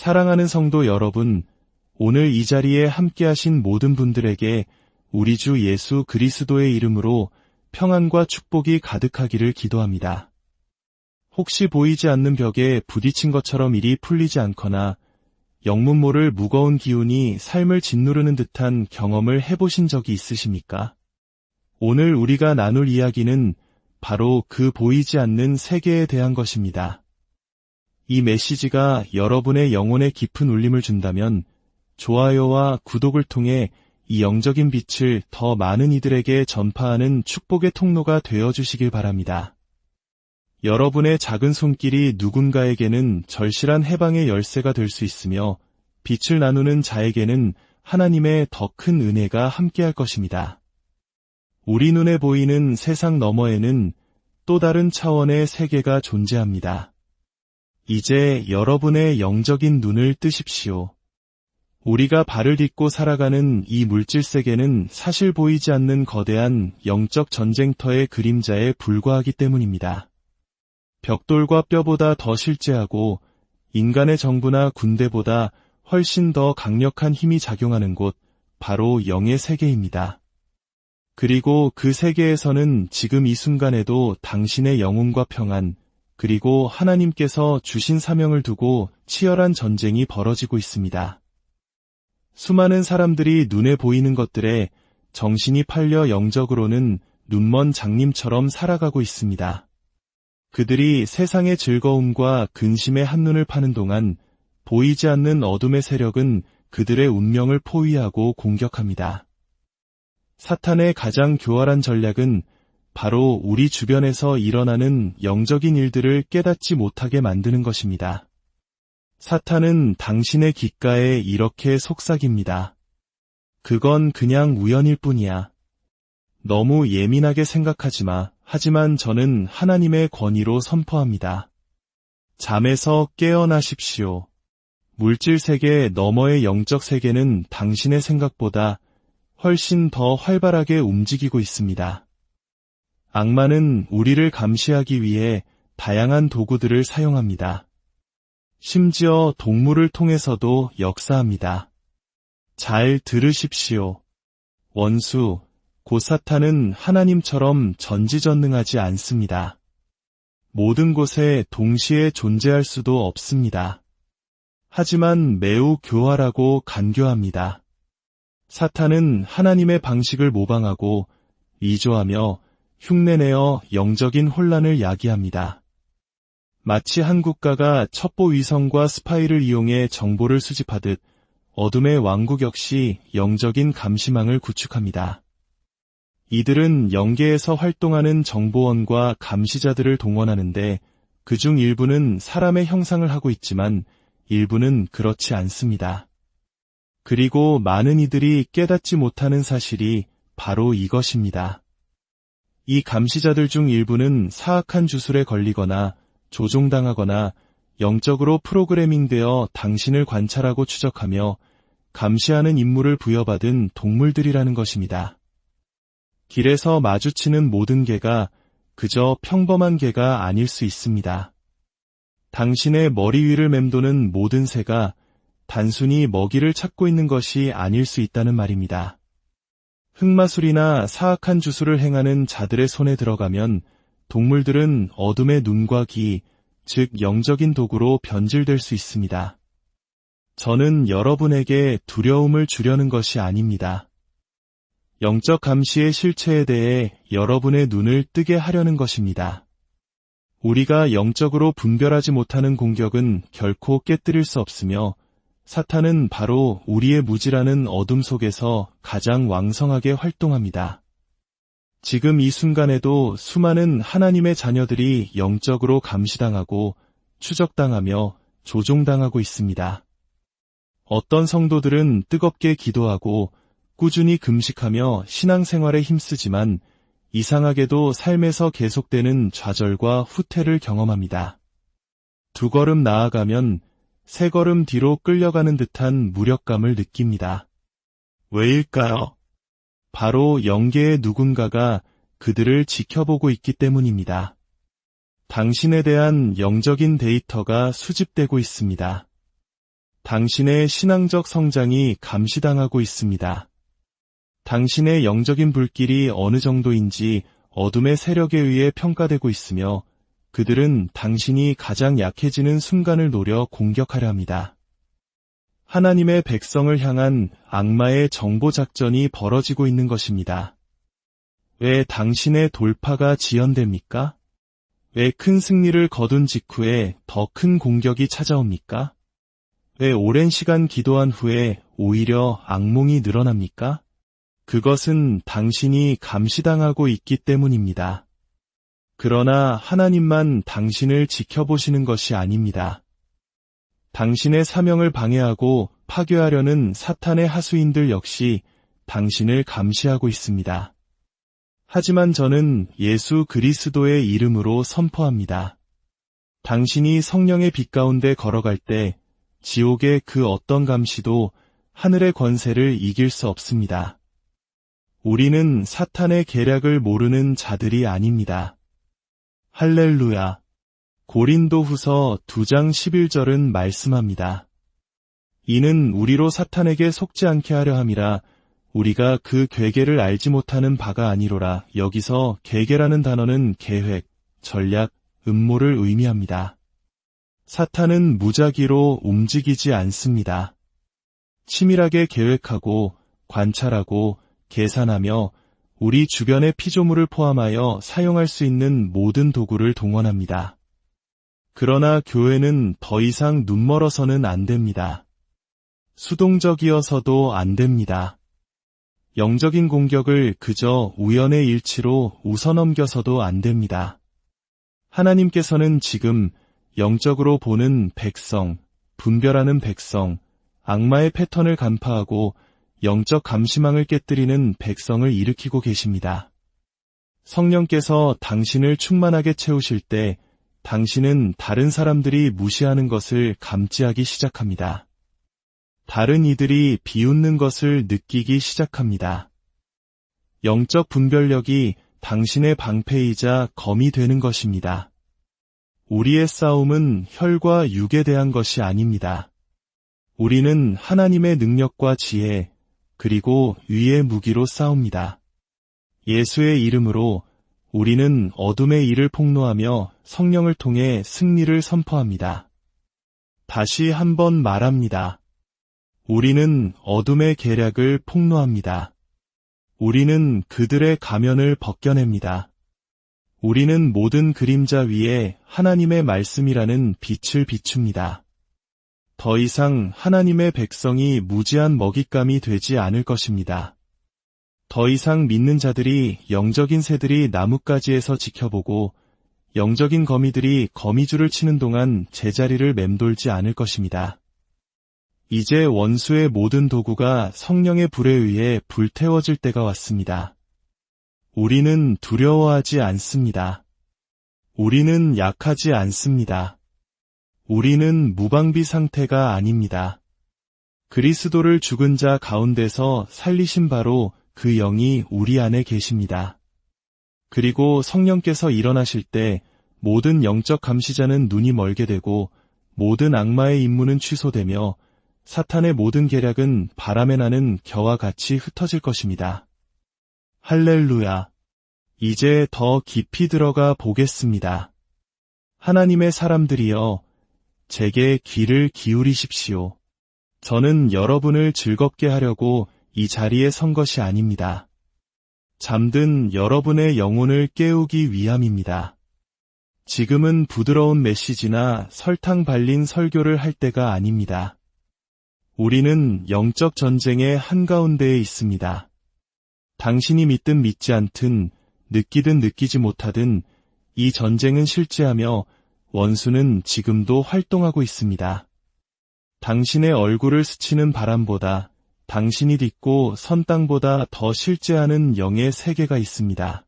사랑하는 성도 여러분, 오늘 이 자리에 함께하신 모든 분들에게 우리 주 예수 그리스도의 이름으로 평안과 축복이 가득하기를 기도합니다. 혹시 보이지 않는 벽에 부딪힌 것처럼 일이 풀리지 않거나 영문 모를 무거운 기운이 삶을 짓누르는 듯한 경험을 해보신 적이 있으십니까? 오늘 우리가 나눌 이야기는 바로 그 보이지 않는 세계에 대한 것입니다. 이 메시지가 여러분의 영혼에 깊은 울림을 준다면 좋아요와 구독을 통해 이 영적인 빛을 더 많은 이들에게 전파하는 축복의 통로가 되어주시길 바랍니다. 여러분의 작은 손길이 누군가에게는 절실한 해방의 열쇠가 될 수 있으며 빛을 나누는 자에게는 하나님의 더 큰 은혜가 함께할 것입니다. 우리 눈에 보이는 세상 너머에는 또 다른 차원의 세계가 존재합니다. 이제 여러분의 영적인 눈을 뜨십시오. 우리가 발을 딛고 살아가는 이 물질 세계는 사실 보이지 않는 거대한 영적 전쟁터의 그림자에 불과하기 때문입니다. 벽돌과 뼈보다 더 실제하고 인간의 정부나 군대보다 훨씬 더 강력한 힘이 작용하는 곳, 바로 영의 세계입니다. 그리고 그 세계에서는 지금 이 순간에도 당신의 영혼과 평안, 그리고 하나님께서 주신 사명을 두고 치열한 전쟁이 벌어지고 있습니다. 수많은 사람들이 눈에 보이는 것들에 정신이 팔려 영적으로는 눈먼 장님처럼 살아가고 있습니다. 그들이 세상의 즐거움과 근심의 한눈을 파는 동안 보이지 않는 어둠의 세력은 그들의 운명을 포위하고 공격합니다. 사탄의 가장 교활한 전략은 바로 우리 주변에서 일어나는 영적인 일들을 깨닫지 못하게 만드는 것입니다. 사탄은 당신의 귓가에 이렇게 속삭입니다. 그건 그냥 우연일 뿐이야. 너무 예민하게 생각하지 마. 하지만 저는 하나님의 권위로 선포합니다. 잠에서 깨어나십시오. 물질 세계 너머의 영적 세계는 당신의 생각보다 훨씬 더 활발하게 움직이고 있습니다. 악마는 우리를 감시하기 위해 다양한 도구들을 사용합니다. 심지어 동물을 통해서도 역사합니다. 잘 들으십시오. 원수, 곧 사탄은 하나님처럼 전지전능하지 않습니다. 모든 곳에 동시에 존재할 수도 없습니다. 하지만 매우 교활하고 간교합니다. 사탄은 하나님의 방식을 모방하고 위조하며 흉내내어 영적인 혼란을 야기합니다. 마치 한 국가가 첩보 위성과 스파이를 이용해 정보를 수집하듯 어둠의 왕국 역시 영적인 감시망을 구축합니다. 이들은 영계에서 활동하는 정보원과 감시자들을 동원하는데 그중 일부는 사람의 형상을 하고 있지만 일부는 그렇지 않습니다. 그리고 많은 이들이 깨닫지 못하는 사실이 바로 이것입니다. 이 감시자들 중 일부는 사악한 주술에 걸리거나 조종당하거나 영적으로 프로그래밍되어 당신을 관찰하고 추적하며 감시하는 임무를 부여받은 동물들이라는 것입니다. 길에서 마주치는 모든 개가 그저 평범한 개가 아닐 수 있습니다. 당신의 머리 위를 맴도는 모든 새가 단순히 먹이를 찾고 있는 것이 아닐 수 있다는 말입니다. 흑마술이나 사악한 주술을 행하는 자들의 손에 들어가면 동물들은 어둠의 눈과 귀, 즉 영적인 도구로 변질될 수 있습니다. 저는 여러분에게 두려움을 주려는 것이 아닙니다. 영적 감시의 실체에 대해 여러분의 눈을 뜨게 하려는 것입니다. 우리가 영적으로 분별하지 못하는 공격은 결코 깨뜨릴 수 없으며 사탄은 바로 우리의 무지라는 어둠 속에서 가장 왕성하게 활동합니다. 지금 이 순간에도 수많은 하나님의 자녀들이 영적으로 감시당하고 추적당하며 조종당하고 있습니다. 어떤 성도들은 뜨겁게 기도하고 꾸준히 금식하며 신앙생활에 힘쓰지만 이상하게도 삶에서 계속되는 좌절과 후퇴를 경험합니다. 두 걸음 나아가면 세 걸음 뒤로 끌려가는 듯한 무력감을 느낍니다. 왜일까요? 바로 영계의 누군가가 그들을 지켜보고 있기 때문입니다. 당신에 대한 영적인 데이터가 수집되고 있습니다. 당신의 신앙적 성장이 감시당하고 있습니다. 당신의 영적인 불길이 어느 정도인지 어둠의 세력에 의해 평가되고 있으며 그들은 당신이 가장 약해지는 순간을 노려 공격하려 합니다. 하나님의 백성을 향한 악마의 정보 작전이 벌어지고 있는 것입니다. 왜 당신의 돌파가 지연됩니까? 왜 큰 승리를 거둔 직후에 더 큰 공격이 찾아옵니까? 왜 오랜 시간 기도한 후에 오히려 악몽이 늘어납니까? 그것은 당신이 감시당하고 있기 때문입니다. 그러나 하나님만 당신을 지켜보시는 것이 아닙니다. 당신의 사명을 방해하고 파괴하려는 사탄의 하수인들 역시 당신을 감시하고 있습니다. 하지만 저는 예수 그리스도의 이름으로 선포합니다. 당신이 성령의 빛 가운데 걸어갈 때 지옥의 그 어떤 감시도 하늘의 권세를 이길 수 없습니다. 우리는 사탄의 계략을 모르는 자들이 아닙니다. 할렐루야. 고린도후서 2장 11절은 말씀합니다. 이는 우리로 사탄에게 속지 않게 하려 함이라 우리가 그 괴계를 알지 못하는 바가 아니로라. 여기서 계계라는 단어는 계획, 전략, 음모를 의미합니다. 사탄은 무작위로 움직이지 않습니다. 치밀하게 계획하고 관찰하고 계산하며 우리 주변의 피조물을 포함하여 사용할 수 있는 모든 도구를 동원합니다. 그러나 교회는 더 이상 눈멀어서는 안 됩니다. 수동적이어서도 안 됩니다. 영적인 공격을 그저 우연의 일치로 웃어넘겨서도 안 됩니다. 하나님께서는 지금 영적으로 보는 백성, 분별하는 백성, 악마의 패턴을 간파하고 영적 감시망을 깨뜨리는 백성을 일으키고 계십니다. 성령께서 당신을 충만하게 채우실 때 당신은 다른 사람들이 무시하는 것을 감지하기 시작합니다. 다른 이들이 비웃는 것을 느끼기 시작합니다. 영적 분별력이 당신의 방패이자 검이 되는 것입니다. 우리의 싸움은 혈과 육에 대한 것이 아닙니다. 우리는 하나님의 능력과 지혜, 그리고 위의 무기로 싸웁니다. 예수의 이름으로 우리는 어둠의 일을 폭로하며 성령을 통해 승리를 선포합니다. 다시 한번 말합니다. 우리는 어둠의 계략을 폭로합니다. 우리는 그들의 가면을 벗겨냅니다. 우리는 모든 그림자 위에 하나님의 말씀이라는 빛을 비춥니다. 더 이상 하나님의 백성이 무지한 먹잇감이 되지 않을 것입니다. 더 이상 믿는 자들이 영적인 새들이 나뭇가지에서 지켜보고 영적인 거미들이 거미줄을 치는 동안 제자리를 맴돌지 않을 것입니다. 이제 원수의 모든 도구가 성령의 불에 의해 불태워질 때가 왔습니다. 우리는 두려워하지 않습니다. 우리는 약하지 않습니다. 우리는 무방비 상태가 아닙니다. 그리스도를 죽은 자 가운데서 살리신 바로 그 영이 우리 안에 계십니다. 그리고 성령께서 일어나실 때 모든 영적 감시자는 눈이 멀게 되고 모든 악마의 임무는 취소되며 사탄의 모든 계략은 바람에 나는 겨와 같이 흩어질 것입니다. 할렐루야. 이제 더 깊이 들어가 보겠습니다. 하나님의 사람들이여, 제게 귀를 기울이십시오. 저는 여러분을 즐겁게 하려고 이 자리에 선 것이 아닙니다. 잠든 여러분의 영혼을 깨우기 위함입니다. 지금은 부드러운 메시지나 설탕 발린 설교를 할 때가 아닙니다. 우리는 영적 전쟁의 한가운데에 있습니다. 당신이 믿든 믿지 않든 느끼든 느끼지 못하든 이 전쟁은 실제하며 원수는 지금도 활동하고 있습니다. 당신의 얼굴을 스치는 바람보다 당신이 딛고 선 땅보다 더 실제하는 영의 세계가 있습니다.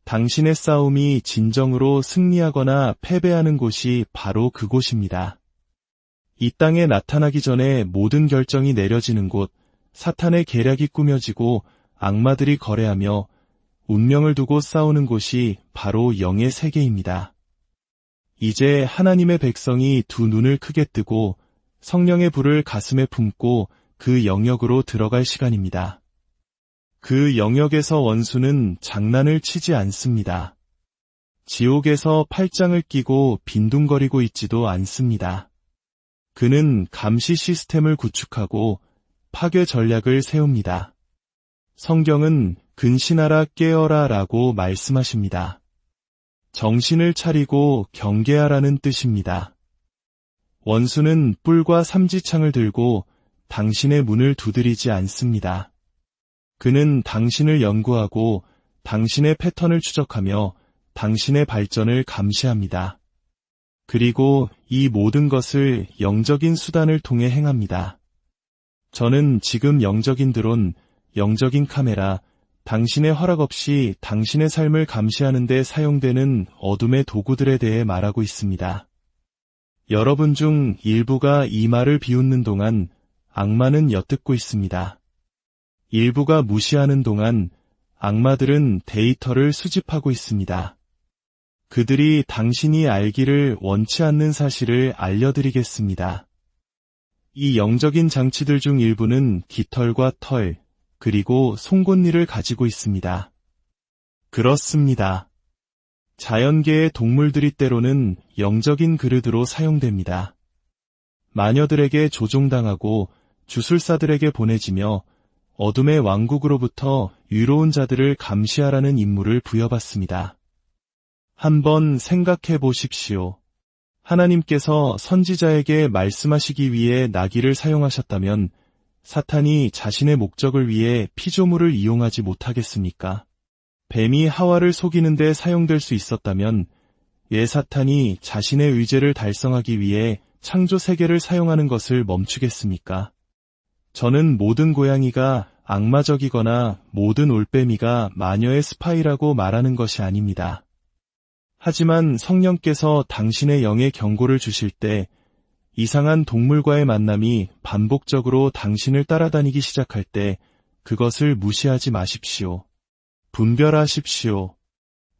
당신의 싸움이 진정으로 승리하거나 패배하는 곳이 바로 그곳입니다. 이 땅에 나타나기 전에 모든 결정이 내려지는 곳, 사탄의 계략이 꾸며지고 악마들이 거래하며 운명을 두고 싸우는 곳이 바로 영의 세계입니다. 이제 하나님의 백성이 두 눈을 크게 뜨고 성령의 불을 가슴에 품고 그 영역으로 들어갈 시간입니다. 그 영역에서 원수는 장난을 치지 않습니다. 지옥에서 팔짱을 끼고 빈둥거리고 있지도 않습니다. 그는 감시 시스템을 구축하고 파괴 전략을 세웁니다. 성경은 근신하라 깨어라 라고 말씀하십니다. 정신을 차리고 경계하라는 뜻입니다. 원수는 뿔과 삼지창을 들고 당신의 문을 두드리지 않습니다. 그는 당신을 연구하고 당신의 패턴을 추적하며 당신의 발전을 감시합니다. 그리고 이 모든 것을 영적인 수단을 통해 행합니다. 저는 지금 영적인 드론, 영적인 카메라, 당신의 허락 없이 당신의 삶을 감시하는 데 사용되는 어둠의 도구들에 대해 말하고 있습니다. 여러분 중 일부가 이 말을 비웃는 동안 악마는 엿듣고 있습니다. 일부가 무시하는 동안 악마들은 데이터를 수집하고 있습니다. 그들이 당신이 알기를 원치 않는 사실을 알려드리겠습니다. 이 영적인 장치들 중 일부는 깃털과 털, 그리고 송곳니를 가지고 있습니다. 그렇습니다. 자연계의 동물들이 때로는 영적인 그릇으로 사용됩니다. 마녀들에게 조종당하고 주술사들에게 보내지며 어둠의 왕국으로부터 유로운 자들을 감시하라는 임무를 부여받습니다. 한번 생각해 보십시오. 하나님께서 선지자에게 말씀하시기 위해 나귀를 사용하셨다면 사탄이 자신의 목적을 위해 피조물을 이용하지 못하겠습니까? 뱀이 하와를 속이는 데 사용될 수 있었다면 왜 사탄이 자신의 의제를 달성하기 위해 창조 세계를 사용하는 것을 멈추겠습니까? 저는 모든 고양이가 악마적이거나 모든 올빼미가 마녀의 스파이라고 말하는 것이 아닙니다. 하지만 성령께서 당신의 영에 경고를 주실 때 이상한 동물과의 만남이 반복적으로 당신을 따라다니기 시작할 때 그것을 무시하지 마십시오. 분별하십시오.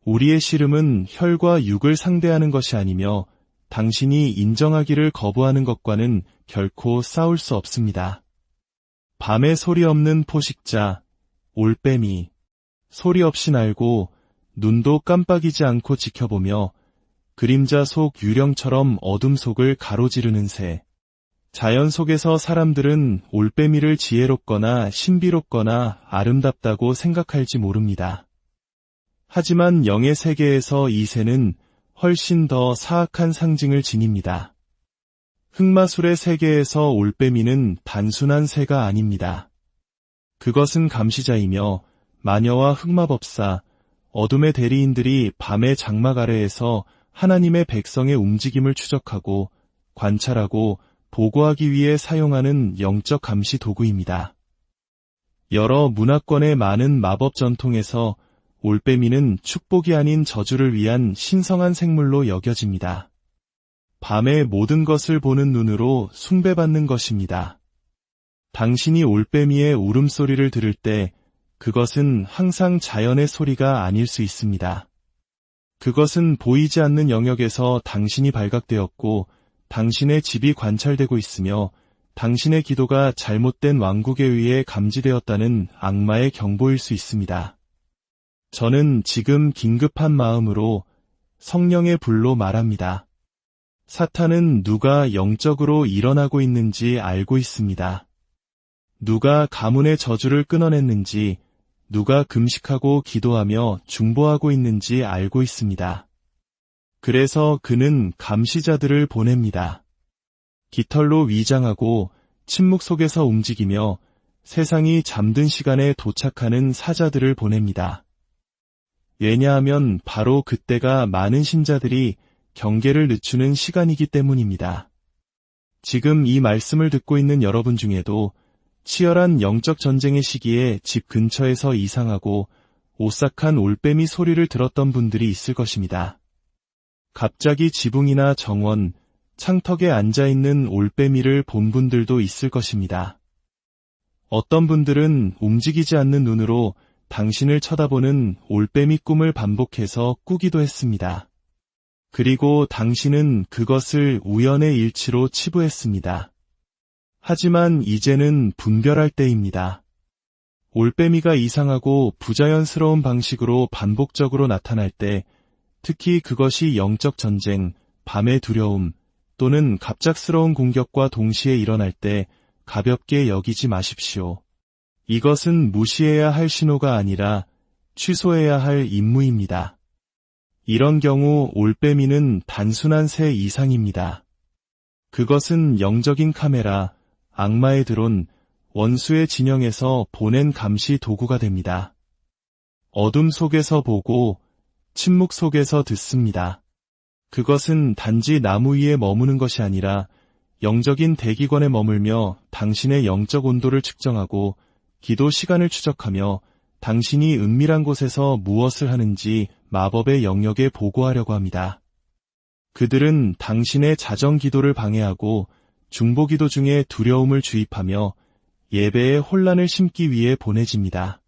우리의 씨름은 혈과 육을 상대하는 것이 아니며 당신이 인정하기를 거부하는 것과는 결코 싸울 수 없습니다. 밤에 소리 없는 포식자, 올빼미, 소리 없이 날고 눈도 깜빡이지 않고 지켜보며 그림자 속 유령처럼 어둠 속을 가로지르는 새. 자연 속에서 사람들은 올빼미를 지혜롭거나 신비롭거나 아름답다고 생각할지 모릅니다. 하지만 영의 세계에서 이 새는 훨씬 더 사악한 상징을 지닙니다. 흑마술의 세계에서 올빼미는 단순한 새가 아닙니다. 그것은 감시자이며 마녀와 흑마법사, 어둠의 대리인들이 밤의 장막 아래에서 하나님의 백성의 움직임을 추적하고 관찰하고 보고하기 위해 사용하는 영적 감시 도구입니다. 여러 문화권의 많은 마법 전통에서 올빼미는 축복이 아닌 저주를 위한 신성한 생물로 여겨집니다. 밤의 모든 것을 보는 눈으로 숭배받는 것입니다. 당신이 올빼미의 울음소리를 들을 때 그것은 항상 자연의 소리가 아닐 수 있습니다. 그것은 보이지 않는 영역에서 당신이 발각되었고 당신의 집이 관찰되고 있으며 당신의 기도가 잘못된 왕국에 의해 감지되었다는 악마의 경보일 수 있습니다. 저는 지금 긴급한 마음으로 성령의 불로 말합니다. 사탄은 누가 영적으로 일어나고 있는지 알고 있습니다. 누가 가문의 저주를 끊어냈는지, 누가 금식하고 기도하며 중보하고 있는지 알고 있습니다. 그래서 그는 감시자들을 보냅니다. 깃털로 위장하고 침묵 속에서 움직이며 세상이 잠든 시간에 도착하는 사자들을 보냅니다. 왜냐하면 바로 그때가 많은 신자들이 경계를 늦추는 시간이기 때문입니다. 지금 이 말씀을 듣고 있는 여러분 중에도 치열한 영적 전쟁의 시기에 집 근처에서 이상하고 오싹한 올빼미 소리를 들었던 분들이 있을 것입니다. 갑자기 지붕이나 정원, 창턱에 앉아있는 올빼미를 본 분들도 있을 것입니다. 어떤 분들은 움직이지 않는 눈으로 당신을 쳐다보는 올빼미 꿈을 반복해서 꾸기도 했습니다. 그리고 당신은 그것을 우연의 일치로 치부했습니다. 하지만 이제는 분별할 때입니다. 올빼미가 이상하고 부자연스러운 방식으로 반복적으로 나타날 때, 특히 그것이 영적 전쟁, 밤의 두려움, 또는 갑작스러운 공격과 동시에 일어날 때 가볍게 여기지 마십시오. 이것은 무시해야 할 신호가 아니라 취소해야 할 임무입니다. 이런 경우 올빼미는 단순한 새 이상입니다. 그것은 영적인 카메라, 악마의 드론, 원수의 진영에서 보낸 감시 도구가 됩니다. 어둠 속에서 보고 침묵 속에서 듣습니다. 그것은 단지 나무 위에 머무는 것이 아니라 영적인 대기권에 머물며 당신의 영적 온도를 측정하고 기도 시간을 추적하며 당신이 은밀한 곳에서 무엇을 하는지 마법의 영역에 보고하려고 합니다. 그들은 당신의 자정 기도를 방해하고 중보 기도 중에 두려움을 주입하며 예배에 혼란을 심기 위해 보내집니다.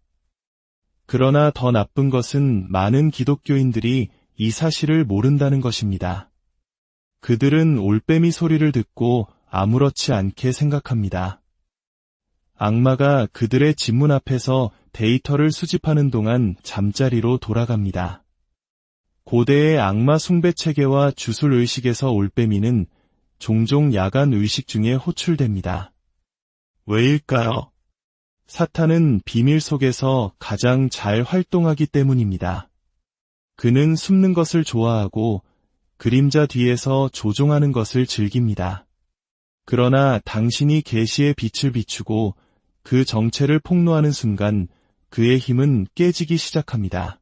그러나 더 나쁜 것은 많은 기독교인들이 이 사실을 모른다는 것입니다. 그들은 올빼미 소리를 듣고 아무렇지 않게 생각합니다. 악마가 그들의 집문 앞에서 데이터를 수집하는 동안 잠자리로 돌아갑니다. 고대의 악마 숭배 체계와 주술 의식에서 올빼미는 종종 야간 의식 중에 호출됩니다. 왜일까요? 사탄은 비밀 속에서 가장 잘 활동하기 때문입니다. 그는 숨는 것을 좋아하고 그림자 뒤에서 조종하는 것을 즐깁니다. 그러나 당신이 계시의 빛을 비추고 그 정체를 폭로하는 순간 그의 힘은 깨지기 시작합니다.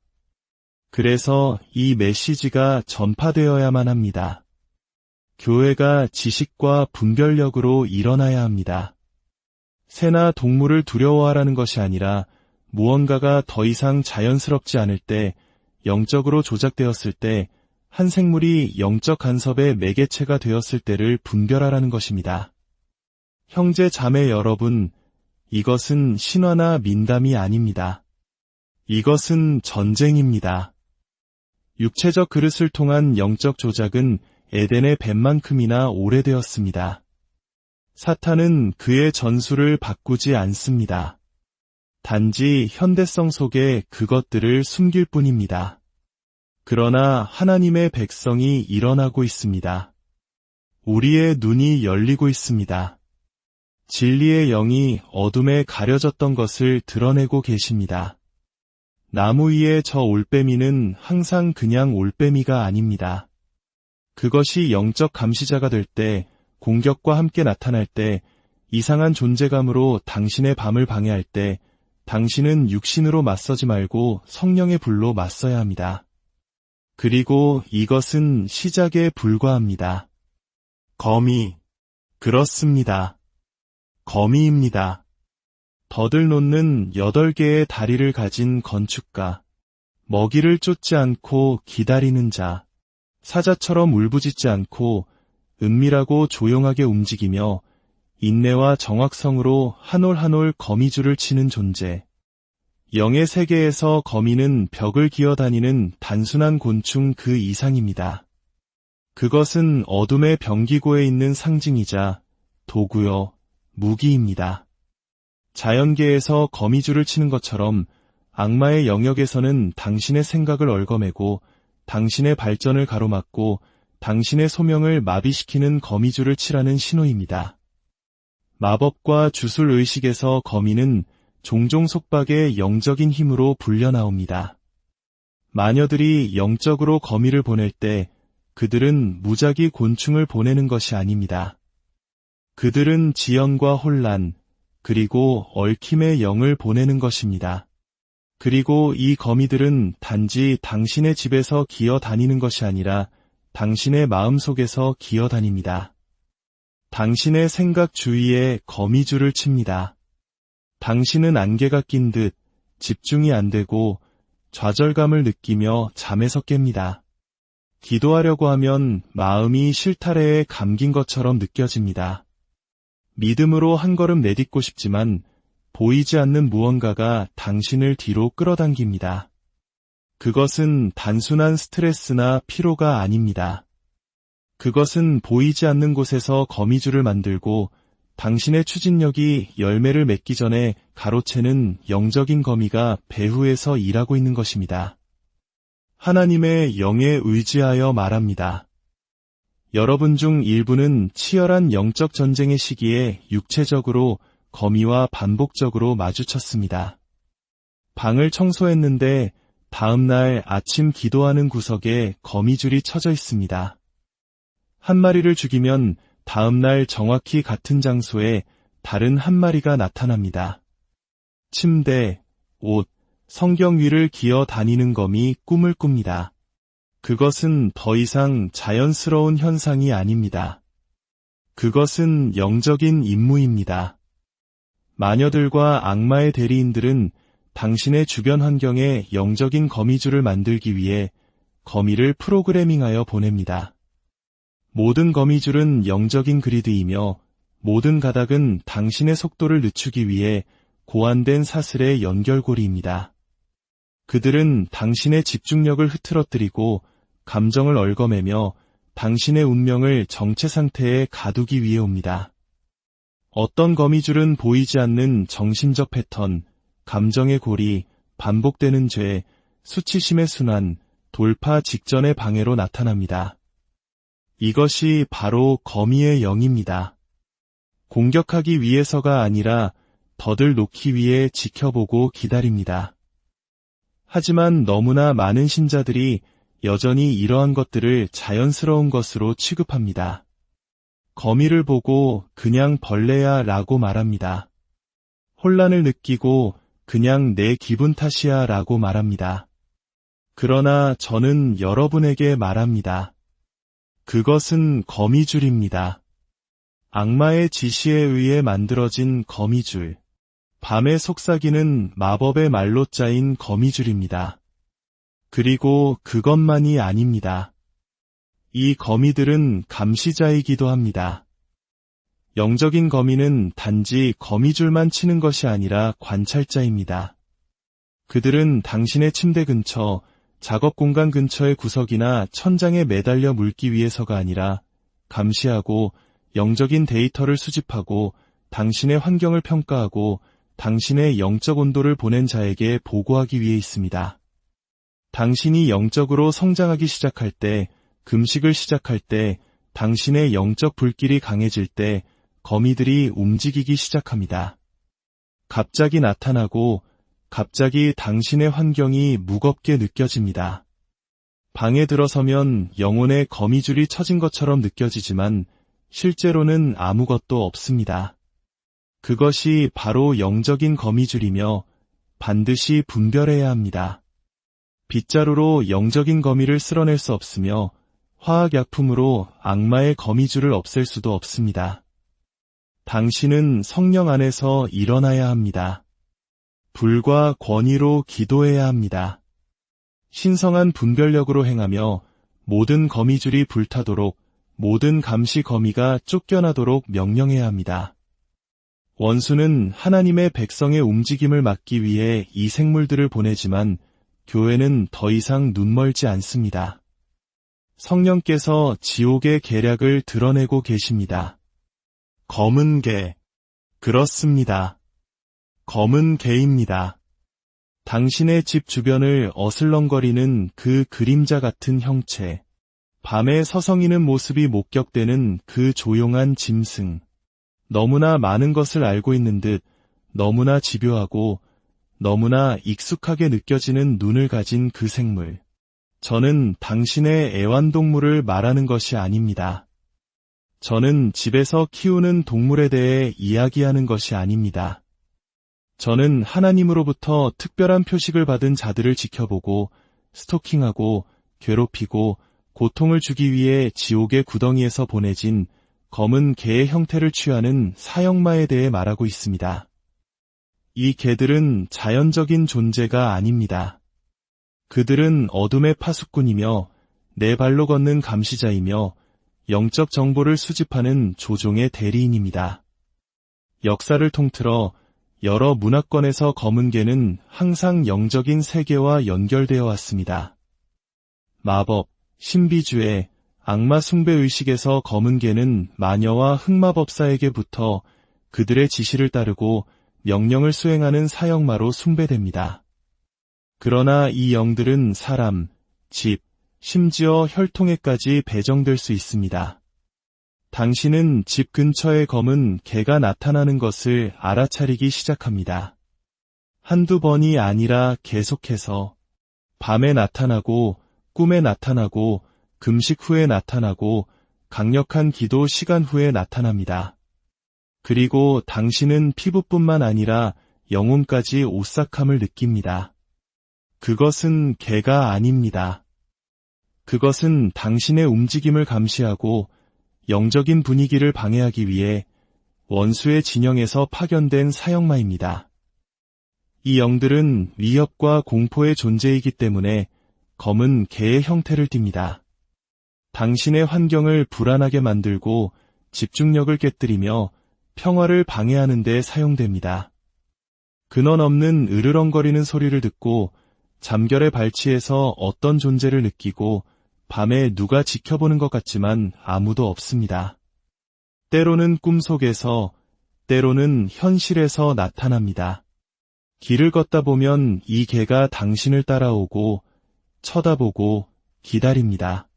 그래서 이 메시지가 전파되어야만 합니다. 교회가 지식과 분별력으로 일어나야 합니다. 새나 동물을 두려워하라는 것이 아니라 무언가가 더 이상 자연스럽지 않을 때, 영적으로 조작되었을 때, 한 생물이 영적 간섭의 매개체가 되었을 때를 분별하라는 것입니다. 형제 자매 여러분, 이것은 신화나 민담이 아닙니다. 이것은 전쟁입니다. 육체적 그릇을 통한 영적 조작은 에덴의 뱀만큼이나 오래되었습니다. 사탄은 그의 전술을 바꾸지 않습니다. 단지 현대성 속에 그것들을 숨길 뿐입니다. 그러나 하나님의 백성이 일어나고 있습니다. 우리의 눈이 열리고 있습니다. 진리의 영이 어둠에 가려졌던 것을 드러내고 계십니다. 나무 위의 저 올빼미는 항상 그냥 올빼미가 아닙니다. 그것이 영적 감시자가 될 때, 공격과 함께 나타날 때, 이상한 존재감으로 당신의 밤을 방해할 때, 당신은 육신으로 맞서지 말고 성령의 불로 맞서야 합니다. 그리고 이것은 시작에 불과합니다. 거미. 그렇습니다. 거미입니다. 덫을 놓는 8개의 다리를 가진 건축가. 먹이를 쫓지 않고 기다리는 자. 사자처럼 울부짖지 않고 은밀하고 조용하게 움직이며 인내와 정확성으로 한 올 한 올 거미줄을 치는 존재. 영의 세계에서 거미는 벽을 기어다니는 단순한 곤충 그 이상입니다. 그것은 어둠의 병기고에 있는 상징이자 도구요, 무기입니다. 자연계에서 거미줄을 치는 것처럼 악마의 영역에서는 당신의 생각을 얽어매고 당신의 발전을 가로막고 당신의 소명을 마비시키는 거미줄을 치라는 신호입니다. 마법과 주술 의식에서 거미는 종종 속박의 영적인 힘으로 불려나옵니다. 마녀들이 영적으로 거미를 보낼 때 그들은 무작위 곤충을 보내는 것이 아닙니다. 그들은 지연과 혼란, 그리고 얽힘의 영을 보내는 것입니다. 그리고 이 거미들은 단지 당신의 집에서 기어다니는 것이 아니라 당신의 마음속에서 기어다닙니다. 당신의 생각 주위에 거미줄을 칩니다. 당신은 안개가 낀 듯 집중이 안 되고 좌절감을 느끼며 잠에서 깹니다. 기도하려고 하면 마음이 실타래에 감긴 것처럼 느껴집니다. 믿음으로 한 걸음 내딛고 싶지만 보이지 않는 무언가가 당신을 뒤로 끌어당깁니다. 그것은 단순한 스트레스나 피로가 아닙니다. 그것은 보이지 않는 곳에서 거미줄을 만들고 당신의 추진력이 열매를 맺기 전에 가로채는 영적인 거미가 배후에서 일하고 있는 것입니다. 하나님의 영에 의지하여 말합니다. 여러분 중 일부는 치열한 영적 전쟁의 시기에 육체적으로 거미와 반복적으로 마주쳤습니다. 방을 청소했는데 다음 날 아침 기도하는 구석에 거미줄이 쳐져 있습니다. 한 마리를 죽이면 다음 날 정확히 같은 장소에 다른 한 마리가 나타납니다. 침대, 옷, 성경 위를 기어 다니는 거미 꿈을 꿉니다. 그것은 더 이상 자연스러운 현상이 아닙니다. 그것은 영적인 임무입니다. 마녀들과 악마의 대리인들은 당신의 주변 환경에 영적인 거미줄을 만들기 위해 거미를 프로그래밍하여 보냅니다. 모든 거미줄은 영적인 그리드이며 모든 가닥은 당신의 속도를 늦추기 위해 고안된 사슬의 연결고리입니다. 그들은 당신의 집중력을 흐트러뜨리고 감정을 얽어매며 당신의 운명을 정체 상태에 가두기 위해 옵니다. 어떤 거미줄은 보이지 않는 정신적 패턴, 감정의 고리, 반복되는 죄, 수치심의 순환, 돌파 직전의 방해로 나타납니다. 이것이 바로 거미의 영입니다. 공격하기 위해서가 아니라 덫을 놓기 위해 지켜보고 기다립니다. 하지만 너무나 많은 신자들이 여전히 이러한 것들을 자연스러운 것으로 취급합니다. 거미를 보고 그냥 벌레야 라고 말합니다. 혼란을 느끼고 그냥 내 기분 탓이야 라고 말합니다. 그러나 저는 여러분에게 말합니다. 그것은 거미줄입니다. 악마의 지시에 의해 만들어진 거미줄. 밤의 속삭이는 마법의 말로 짜인 거미줄입니다. 그리고 그것만이 아닙니다. 이 거미들은 감시자이기도 합니다. 영적인 거미는 단지 거미줄만 치는 것이 아니라 관찰자입니다. 그들은 당신의 침대 근처, 작업 공간 근처의 구석이나 천장에 매달려 물기 위해서가 아니라 감시하고 영적인 데이터를 수집하고 당신의 환경을 평가하고 당신의 영적 온도를 보낸 자에게 보고하기 위해 있습니다. 당신이 영적으로 성장하기 시작할 때, 금식을 시작할 때, 당신의 영적 불길이 강해질 때 거미들이 움직이기 시작합니다. 갑자기 나타나고 갑자기 당신의 환경이 무겁게 느껴집니다. 방에 들어서면 영혼의 거미줄이 쳐진 것처럼 느껴지지만 실제로는 아무것도 없습니다. 그것이 바로 영적인 거미줄이며 반드시 분별해야 합니다. 빗자루로 영적인 거미를 쓸어낼 수 없으며 화학약품으로 악마의 거미줄을 없앨 수도 없습니다. 당신은 성령 안에서 일어나야 합니다. 불과 권위로 기도해야 합니다. 신성한 분별력으로 행하며 모든 거미줄이 불타도록 모든 감시 거미가 쫓겨나도록 명령해야 합니다. 원수는 하나님의 백성의 움직임을 막기 위해 이 생물들을 보내지만 교회는 더 이상 눈멀지 않습니다. 성령께서 지옥의 계략을 드러내고 계십니다. 검은 개. 그렇습니다. 검은 개입니다. 당신의 집 주변을 어슬렁거리는 그 그림자 같은 형체. 밤에 서성이는 모습이 목격되는 그 조용한 짐승. 너무나 많은 것을 알고 있는 듯 너무나 집요하고 너무나 익숙하게 느껴지는 눈을 가진 그 생물. 저는 당신의 애완동물을 말하는 것이 아닙니다. 저는 집에서 키우는 동물에 대해 이야기하는 것이 아닙니다. 저는 하나님으로부터 특별한 표식을 받은 자들을 지켜보고 스토킹하고 괴롭히고 고통을 주기 위해 지옥의 구덩이에서 보내진 검은 개의 형태를 취하는 사형마에 대해 말하고 있습니다. 이 개들은 자연적인 존재가 아닙니다. 그들은 어둠의 파수꾼이며 내 발로 걷는 감시자이며 영적 정보를 수집하는 조종의 대리인입니다. 역사를 통틀어 여러 문화권에서 검은 개는 항상 영적인 세계와 연결되어 왔습니다. 마법, 신비주의, 악마 숭배 의식에서 검은 개는 마녀와 흑마법사에게부터 그들의 지시를 따르고 명령을 수행하는 사형마로 숭배됩니다. 그러나 이 영들은 사람, 집, 심지어 혈통에까지 배정될 수 있습니다. 당신은 집 근처에 검은 개가 나타나는 것을 알아차리기 시작합니다. 한두 번이 아니라 계속해서 밤에 나타나고 꿈에 나타나고 금식 후에 나타나고 강력한 기도 시간 후에 나타납니다. 그리고 당신은 피부뿐만 아니라 영혼까지 오싹함을 느낍니다. 그것은 개가 아닙니다. 그것은 당신의 움직임을 감시하고 영적인 분위기를 방해하기 위해 원수의 진영에서 파견된 사형마입니다. 이 영들은 위협과 공포의 존재이기 때문에 검은 개의 형태를 띱니다. 당신의 환경을 불안하게 만들고 집중력을 깨뜨리며 평화를 방해하는 데 사용됩니다. 근원 없는 으르렁거리는 소리를 듣고 잠결에 발치해서 어떤 존재를 느끼고 밤에 누가 지켜보는 것 같지만 아무도 없습니다. 때로는 꿈속에서, 때로는 현실에서 나타납니다. 길을 걷다 보면 이 개가 당신을 따라오고 쳐다보고 기다립니다.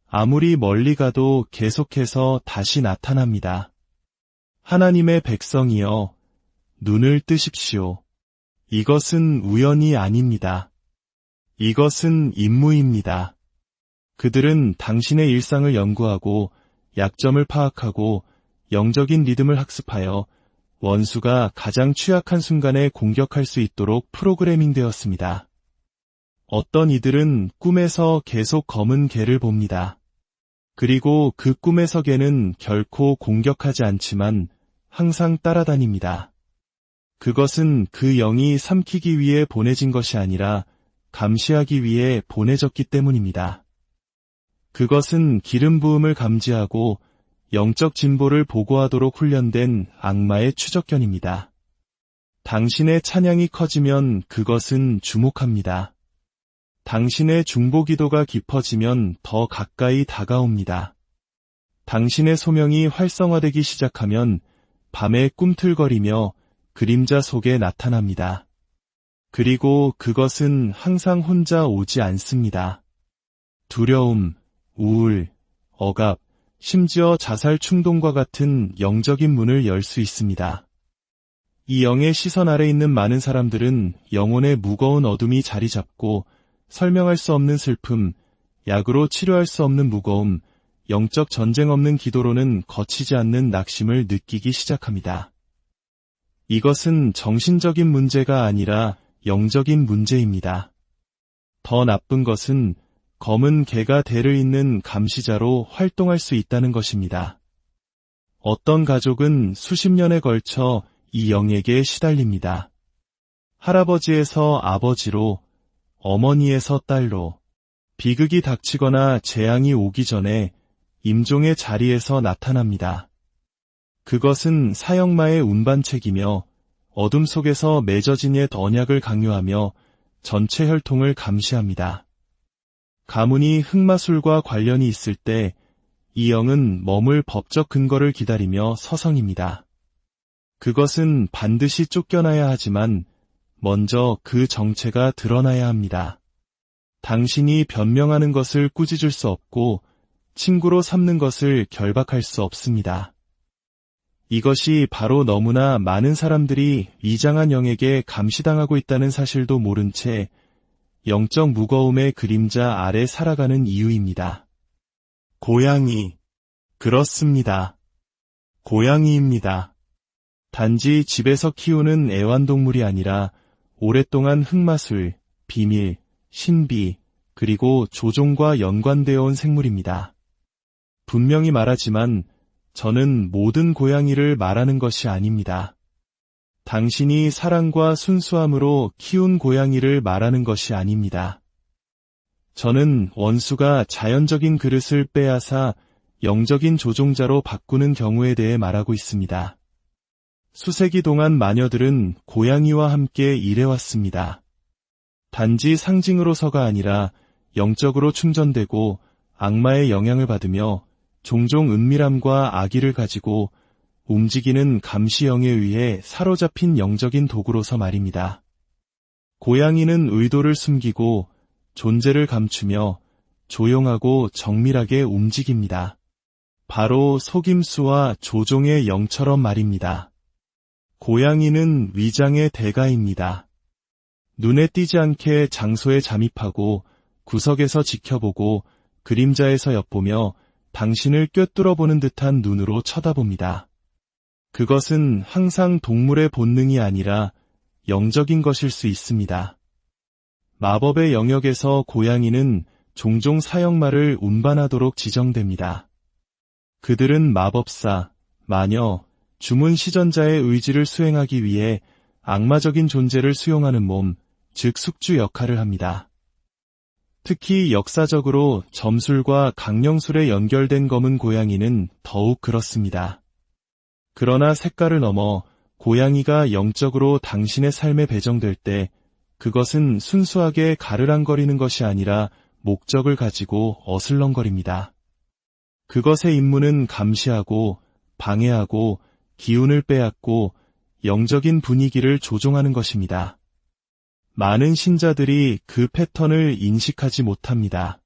아무리 멀리 가도 계속해서 다시 나타납니다. 하나님의 백성이여, 눈을 뜨십시오. 이것은 우연이 아닙니다. 이것은 임무입니다. 그들은 당신의 일상을 연구하고 약점을 파악하고 영적인 리듬을 학습하여 원수가 가장 취약한 순간에 공격할 수 있도록 프로그래밍 되었습니다. 어떤 이들은 꿈에서 계속 검은 개를 봅니다. 그리고 그 꿈에서 개는 결코 공격하지 않지만 항상 따라다닙니다. 그것은 그 영이 삼키기 위해 보내진 것이 아니라 감시하기 위해 보내졌기 때문입니다. 그것은 기름 부음을 감지하고 영적 진보를 보고하도록 훈련된 악마의 추적견입니다. 당신의 찬양이 커지면 그것은 주목합니다. 당신의 중보 기도가 깊어지면 더 가까이 다가옵니다. 당신의 소명이 활성화되기 시작하면 밤에 꿈틀거리며 그림자 속에 나타납니다. 그리고 그것은 항상 혼자 오지 않습니다. 두려움, 우울, 억압, 심지어 자살 충동과 같은 영적인 문을 열 수 있습니다. 이 영의 시선 아래 있는 많은 사람들은 영혼의 무거운 어둠이 자리 잡고 설명할 수 없는 슬픔, 약으로 치료할 수 없는 무거움, 영적 전쟁 없는 기도로는 거치지 않는 낙심을 느끼기 시작합니다. 이것은 정신적인 문제가 아니라 영적인 문제입니다. 더 나쁜 것은 검은 개가 대를 잇는 감시자로 활동할 수 있다는 것입니다. 어떤 가족은 수십 년에 걸쳐 이 영에게 시달립니다. 할아버지에서 아버지로, 어머니에서 딸로, 비극이 닥치거나 재앙이 오기 전에 임종의 자리에서 나타납니다. 그것은 사형마의 운반책이며 어둠 속에서 맺어진 옛 언약을 강요하며 전체 혈통을 감시합니다. 가문이 흑마술과 관련이 있을 때 이 영은 머물 법적 근거를 기다리며 서성입니다. 그것은 반드시 쫓겨나야 하지만 먼저 그 정체가 드러나야 합니다. 당신이 변명하는 것을 꾸짖을 수 없고 친구로 삼는 것을 결박할 수 없습니다. 이것이 바로 너무나 많은 사람들이 위장한 영에게 감시당하고 있다는 사실도 모른 채 영적 무거움의 그림자 아래 살아가는 이유입니다. 고양이. 그렇습니다. 고양이입니다. 단지 집에서 키우는 애완동물이 아니라 오랫동안 흑마술, 비밀, 신비, 그리고 조종과 연관되어 온 생물입니다. 분명히 말하지만 저는 모든 고양이를 말하는 것이 아닙니다. 당신이 사랑과 순수함으로 키운 고양이를 말하는 것이 아닙니다. 저는 원수가 자연적인 그릇을 빼앗아 영적인 조종자로 바꾸는 경우에 대해 말하고 있습니다. 수세기 동안 마녀들은 고양이와 함께 일해왔습니다. 단지 상징으로서가 아니라 영적으로 충전되고 악마의 영향을 받으며 종종 은밀함과 악의를 가지고 움직이는 감시영에 의해 사로잡힌 영적인 도구로서 말입니다. 고양이는 의도를 숨기고 존재를 감추며 조용하고 정밀하게 움직입니다. 바로 속임수와 조종의 영처럼 말입니다. 고양이는 위장의 대가입니다. 눈에 띄지 않게 장소에 잠입하고 구석에서 지켜보고 그림자에서 엿보며 당신을 꿰뚫어보는 듯한 눈으로 쳐다봅니다. 그것은 항상 동물의 본능이 아니라 영적인 것일 수 있습니다. 마법의 영역에서 고양이는 종종 사형말을 운반하도록 지정됩니다. 그들은 마법사, 마녀, 주문 시전자의 의지를 수행하기 위해 악마적인 존재를 수용하는 몸, 즉 숙주 역할을 합니다. 특히 역사적으로 점술과 강령술에 연결된 검은 고양이는 더욱 그렇습니다. 그러나 색깔을 넘어 고양이가 영적으로 당신의 삶에 배정될 때 그것은 순수하게 가르랑거리는 것이 아니라 목적을 가지고 어슬렁거립니다. 그것의 임무는 감시하고 방해하고 기운을 빼앗고 영적인 분위기를 조종하는 것입니다. 많은 신자들이 그 패턴을 인식하지 못합니다.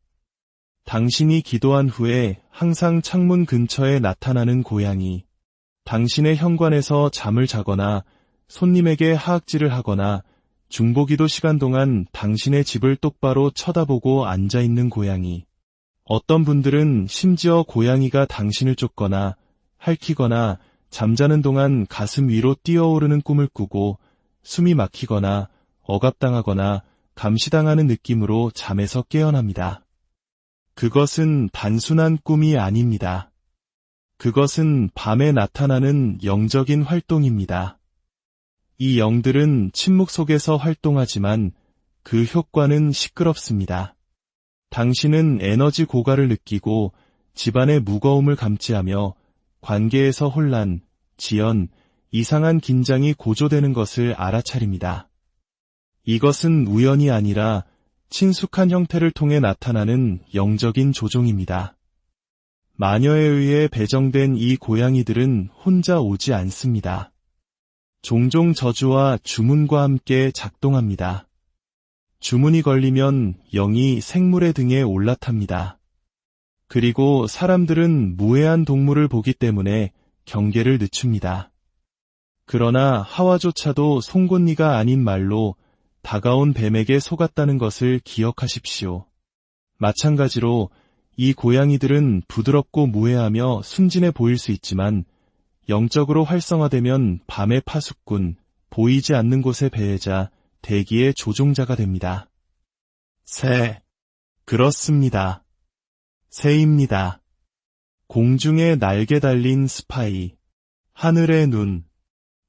당신이 기도한 후에 항상 창문 근처에 나타나는 고양이, 당신의 현관에서 잠을 자거나 손님에게 하악질을 하거나 중보기도 시간 동안 당신의 집을 똑바로 쳐다보고 앉아있는 고양이. 어떤 분들은 심지어 고양이가 당신을 쫓거나 핥히거나 잠자는 동안 가슴 위로 뛰어오르는 꿈을 꾸고 숨이 막히거나 억압당하거나 감시당하는 느낌으로 잠에서 깨어납니다. 그것은 단순한 꿈이 아닙니다. 그것은 밤에 나타나는 영적인 활동입니다. 이 영들은 침묵 속에서 활동하지만 그 효과는 시끄럽습니다. 당신은 에너지 고갈을 느끼고 집안의 무거움을 감지하며 관계에서 혼란, 지연, 이상한 긴장이 고조되는 것을 알아차립니다. 이것은 우연이 아니라 친숙한 형태를 통해 나타나는 영적인 조종입니다. 마녀에 의해 배정된 이 고양이들은 혼자 오지 않습니다. 종종 저주와 주문과 함께 작동합니다. 주문이 걸리면 영이 생물의 등에 올라탑니다. 그리고 사람들은 무해한 동물을 보기 때문에 경계를 늦춥니다. 그러나 하와조차도 송곳니가 아닌 말로 다가온 뱀에게 속았다는 것을 기억하십시오. 마찬가지로 이 고양이들은 부드럽고 무해하며 순진해 보일 수 있지만 영적으로 활성화되면 밤의 파수꾼, 보이지 않는 곳의 배회자, 대기의 조종자가 됩니다. 새. 그렇습니다. 새입니다. 공중에 날개 달린 스파이. 하늘의 눈.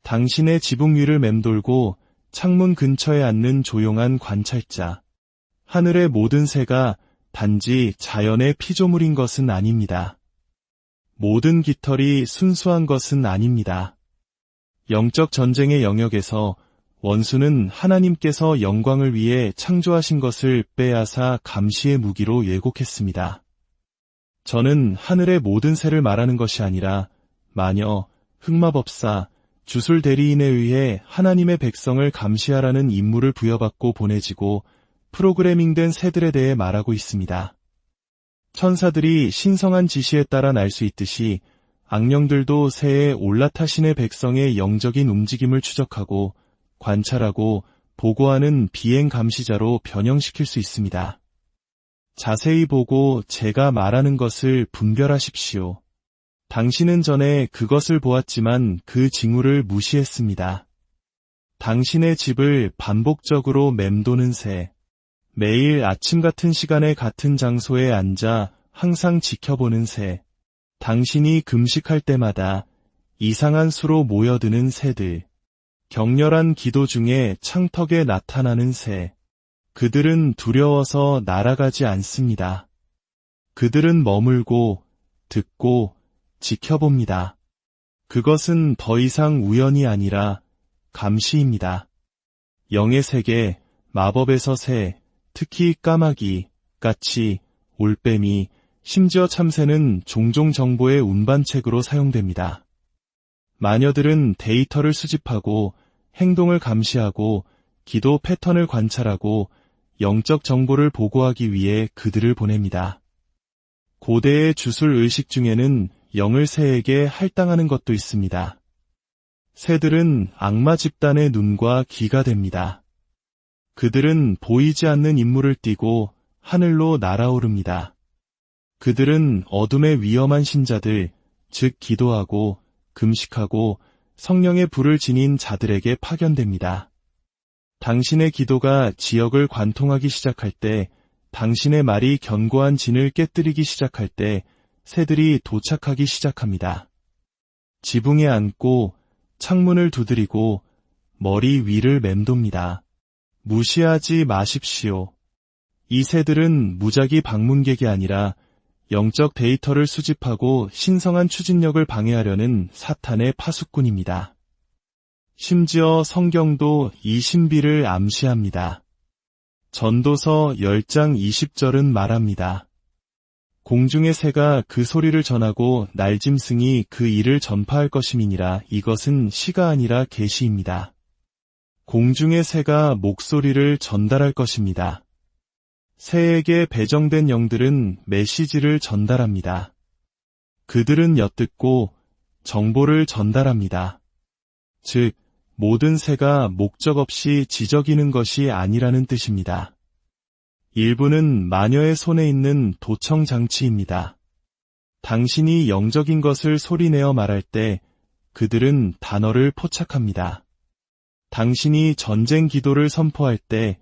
당신의 지붕 위를 맴돌고 창문 근처에 앉는 조용한 관찰자. 하늘의 모든 새가 단지 자연의 피조물인 것은 아닙니다. 모든 깃털이 순수한 것은 아닙니다. 영적 전쟁의 영역에서 원수는 하나님께서 영광을 위해 창조하신 것을 빼앗아 감시의 무기로 왜곡했습니다. 저는 하늘의 모든 새를 말하는 것이 아니라 마녀, 흑마법사, 주술 대리인에 의해 하나님의 백성을 감시하라는 임무를 부여받고 보내지고 프로그래밍된 새들에 대해 말하고 있습니다. 천사들이 신성한 지시에 따라 날 수 있듯이 악령들도 새에 올라타신의 백성의 영적인 움직임을 추적하고 관찰하고 보고하는 비행 감시자로 변형시킬 수 있습니다. 자세히 보고 제가 말하는 것을 분별하십시오. 당신은 전에 그것을 보았지만 그 징후를 무시했습니다. 당신의 집을 반복적으로 맴도는 새. 매일 아침 같은 시간에 같은 장소에 앉아 항상 지켜보는 새. 당신이 금식할 때마다 이상한 수로 모여드는 새들. 격렬한 기도 중에 창턱에 나타나는 새. 그들은 두려워서 날아가지 않습니다. 그들은 머물고, 듣고, 지켜봅니다. 그것은 더 이상 우연이 아니라 감시입니다. 영의 세계, 마법에서 새, 특히 까마귀, 까치, 올빼미, 심지어 참새는 종종 정보의 운반책으로 사용됩니다. 마녀들은 데이터를 수집하고 행동을 감시하고 기도 패턴을 관찰하고 영적 정보를 보고하기 위해 그들을 보냅니다. 고대의 주술 의식 중에는 영을 새에게 할당하는 것도 있습니다. 새들은 악마 집단의 눈과 귀가 됩니다. 그들은 보이지 않는 임무를 띠고 하늘로 날아오릅니다. 그들은 어둠의 위험한 신자들, 즉 기도하고 금식하고 성령의 불을 지닌 자들에게 파견됩니다. 당신의 기도가 지역을 관통하기 시작할 때, 당신의 말이 견고한 진을 깨뜨리기 시작할 때 새들이 도착하기 시작합니다. 지붕에 앉고 창문을 두드리고 머리 위를 맴돕니다. 무시하지 마십시오. 이 새들은 무작위 방문객이 아니라 영적 데이터를 수집하고 신성한 추진력을 방해하려는 사탄의 파수꾼입니다. 심지어 성경도 이 신비를 암시합니다. 전도서 10장 20절은 말합니다. 공중의 새가 그 소리를 전하고 날짐승이 그 일을 전파할 것임이니라. 이것은 시가 아니라 계시입니다. 공중의 새가 목소리를 전달할 것입니다. 새에게 배정된 영들은 메시지를 전달합니다. 그들은 엿듣고 정보를 전달합니다. 즉, 모든 새가 목적 없이 지저귀는 것이 아니라는 뜻입니다. 일부는 마녀의 손에 있는 도청 장치입니다. 당신이 영적인 것을 소리내어 말할 때 그들은 단어를 포착합니다. 당신이 전쟁 기도를 선포할 때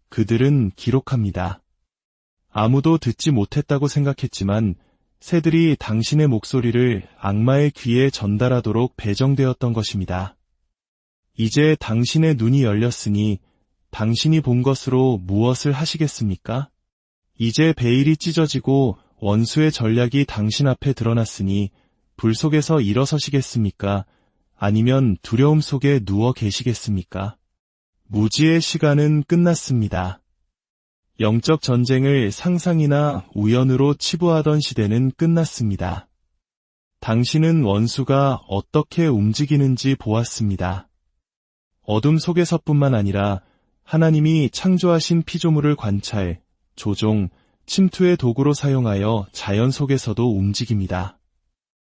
그들은 기록합니다. 아무도 듣지 못했다고 생각했지만 새들이 당신의 목소리를 악마의 귀에 전달하도록 배정되었던 것입니다. 이제 당신의 눈이 열렸으니 당신이 본 것으로 무엇을 하시겠습니까? 이제 베일이 찢어지고 원수의 전략이 당신 앞에 드러났으니 불 속에서 일어서시겠습니까? 아니면 두려움 속에 누워 계시겠습니까? 무지의 시간은 끝났습니다. 영적 전쟁을 상상이나 우연으로 치부하던 시대는 끝났습니다. 당신은 원수가 어떻게 움직이는지 보았습니다. 어둠 속에서뿐만 아니라 하나님이 창조하신 피조물을 관찰, 조종, 침투의 도구로 사용하여 자연 속에서도 움직입니다.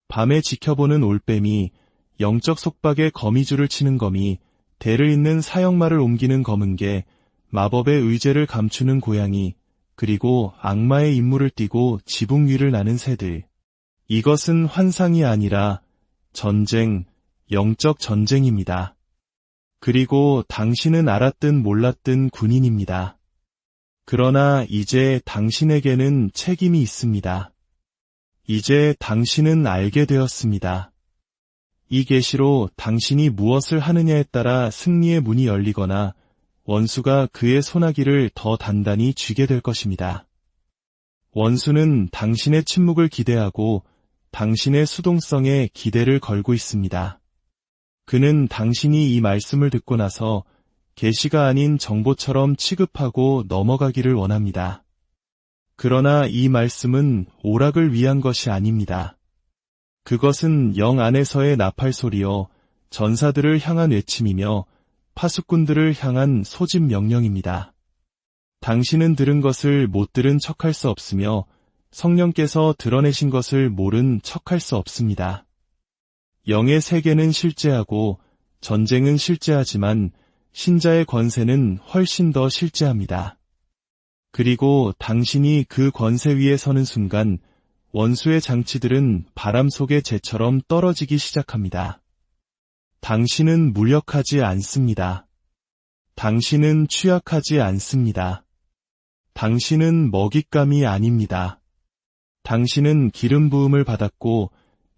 밤에 지켜보는 올빼미, 영적 속박에 거미줄을 치는 거미, 대를 잇는 사형말을 옮기는 검은개, 마법의 의제를 감추는 고양이, 그리고 악마의 임무를 띠고 지붕 위를 나는 새들. 이것은 환상이 아니라 전쟁, 영적 전쟁입니다. 그리고 당신은 알았든 몰랐든 군인입니다. 그러나 이제 당신에게는 책임이 있습니다. 이제 당신은 알게 되었습니다. 이 계시로 당신이 무엇을 하느냐에 따라 승리의 문이 열리거나 원수가 그의 소나기를 더 단단히 쥐게 될 것입니다. 원수는 당신의 침묵을 기대하고 당신의 수동성에 기대를 걸고 있습니다. 그는 당신이 이 말씀을 듣고 나서 계시가 아닌 정보처럼 취급하고 넘어가기를 원합니다. 그러나 이 말씀은 오락을 위한 것이 아닙니다. 그것은 영 안에서의 나팔 소리요, 전사들을 향한 외침이며 파수꾼들을 향한 소집 명령입니다. 당신은 들은 것을 못 들은 척할 수 없으며 성령께서 드러내신 것을 모른 척할 수 없습니다. 영의 세계는 실제하고 전쟁은 실제하지만 신자의 권세는 훨씬 더 실제합니다. 그리고 당신이 그 권세 위에 서는 순간 원수의 장치들은 바람 속의 재처럼 떨어지기 시작합니다. 당신은 무력하지 않습니다. 당신은 취약하지 않습니다. 당신은 먹잇감이 아닙니다. 당신은 기름 부음을 받았고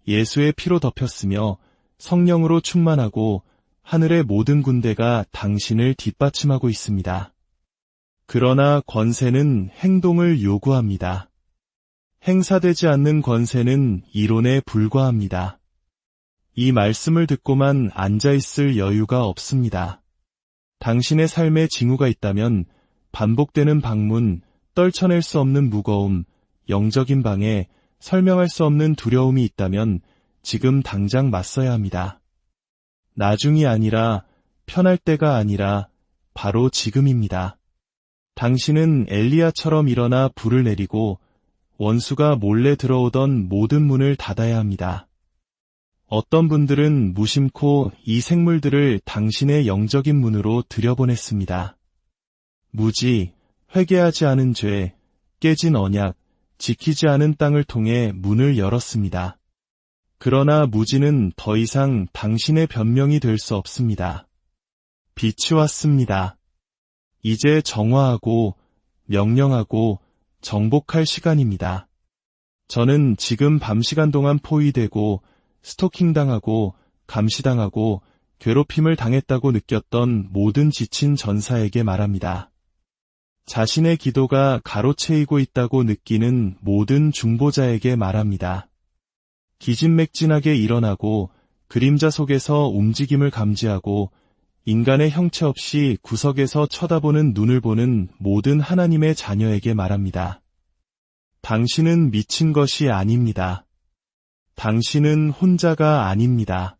예수의 피로 덮였으며 성령으로 충만하고 하늘의 모든 군대가 당신을 뒷받침하고 있습니다. 그러나 권세는 행동을 요구합니다. 행사되지 않는 권세는 이론에 불과합니다. 이 말씀을 듣고만 앉아있을 여유가 없습니다. 당신의 삶에 징후가 있다면 반복되는 방문, 떨쳐낼 수 없는 무거움, 영적인 방해, 설명할 수 없는 두려움이 있다면 지금 당장 맞서야 합니다. 나중이 아니라 편할 때가 아니라 바로 지금입니다. 당신은 엘리야처럼 일어나 불을 내리고 원수가 몰래 들어오던 모든 문을 닫아야 합니다. 어떤 분들은 무심코 이 생물들을 당신의 영적인 문으로 들여보냈습니다. 무지, 회개하지 않은 죄, 깨진 언약, 지키지 않은 땅을 통해 문을 열었습니다. 그러나 무지는 더 이상 당신의 변명이 될 수 없습니다. 빛이 왔습니다. 이제 정화하고 명령하고 정복할 시간입니다. 저는 지금 밤 시간 동안 포위되고 스토킹당하고 감시당하고 괴롭힘을 당했다고 느꼈던 모든 지친 전사에게 말합니다. 자신의 기도가 가로채이고 있다고 느끼는 모든 중보자에게 말합니다. 기진맥진하게 일어나고 그림자 속에서 움직임을 감지하고 인간의 형체 없이 구석에서 쳐다보는 눈을 보는 모든 하나님의 자녀에게 말합니다. 당신은 미친 것이 아닙니다. 당신은 혼자가 아닙니다.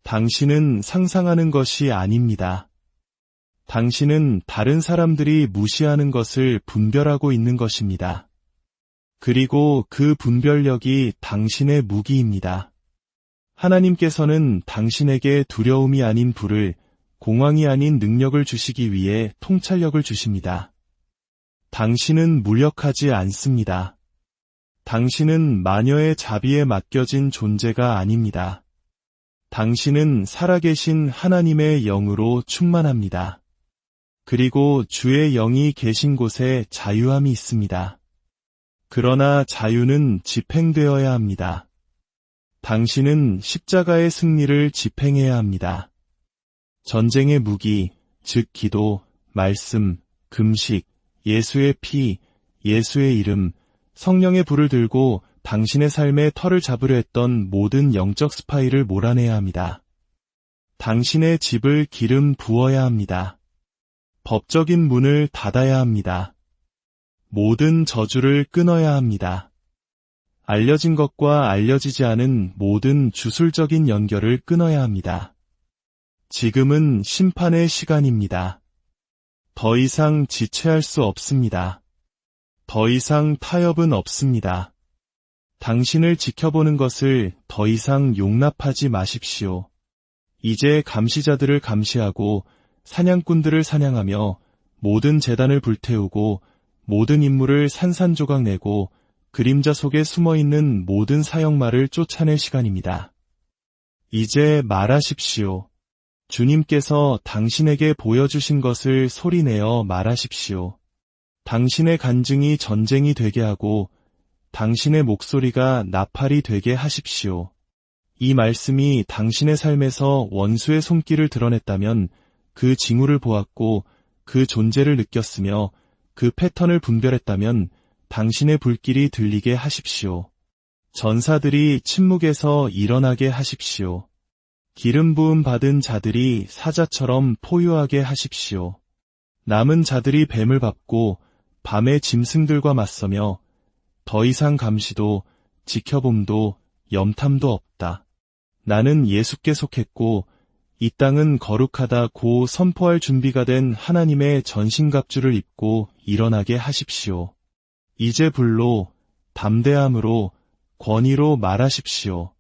당신은 상상하는 것이 아닙니다. 당신은 다른 사람들이 무시하는 것을 분별하고 있는 것입니다. 그리고 그 분별력이 당신의 무기입니다. 하나님께서는 당신에게 두려움이 아닌 불을, 공황이 아닌 능력을 주시기 위해 통찰력을 주십니다. 당신은 무력하지 않습니다. 당신은 마녀의 자비에 맡겨진 존재가 아닙니다. 당신은 살아계신 하나님의 영으로 충만합니다. 그리고 주의 영이 계신 곳에 자유함이 있습니다. 그러나 자유는 집행되어야 합니다. 당신은 십자가의 승리를 집행해야 합니다. 전쟁의 무기, 즉 기도, 말씀, 금식, 예수의 피, 예수의 이름, 성령의 불을 들고 당신의 삶의 털을 잡으려 했던 모든 영적 스파이를 몰아내야 합니다. 당신의 집을 기름 부어야 합니다. 법적인 문을 닫아야 합니다. 모든 저주를 끊어야 합니다. 알려진 것과 알려지지 않은 모든 주술적인 연결을 끊어야 합니다. 지금은 심판의 시간입니다. 더 이상 지체할 수 없습니다. 더 이상 타협은 없습니다. 당신을 지켜보는 것을 더 이상 용납하지 마십시오. 이제 감시자들을 감시하고 사냥꾼들을 사냥하며 모든 재단을 불태우고 모든 인물을 산산조각 내고 그림자 속에 숨어있는 모든 사형말을 쫓아낼 시간입니다. 이제 말하십시오. 주님께서 당신에게 보여주신 것을 소리내어 말하십시오. 당신의 간증이 전쟁이 되게 하고 당신의 목소리가 나팔이 되게 하십시오. 이 말씀이 당신의 삶에서 원수의 손길을 드러냈다면 그 징후를 보았고 그 존재를 느꼈으며 그 패턴을 분별했다면 당신의 불길이 들리게 하십시오. 전사들이 침묵에서 일어나게 하십시오. 기름 부음 받은 자들이 사자처럼 포효하게 하십시오. 남은 자들이 뱀을 밟고 밤의 짐승들과 맞서며 더 이상 감시도 지켜봄도 염탐도 없다. 나는 예수께 속했고 이 땅은 거룩하다고 선포할 준비가 된 하나님의 전신갑주를 입고 일어나게 하십시오. 이제 불로, 담대함으로, 권위로 말하십시오.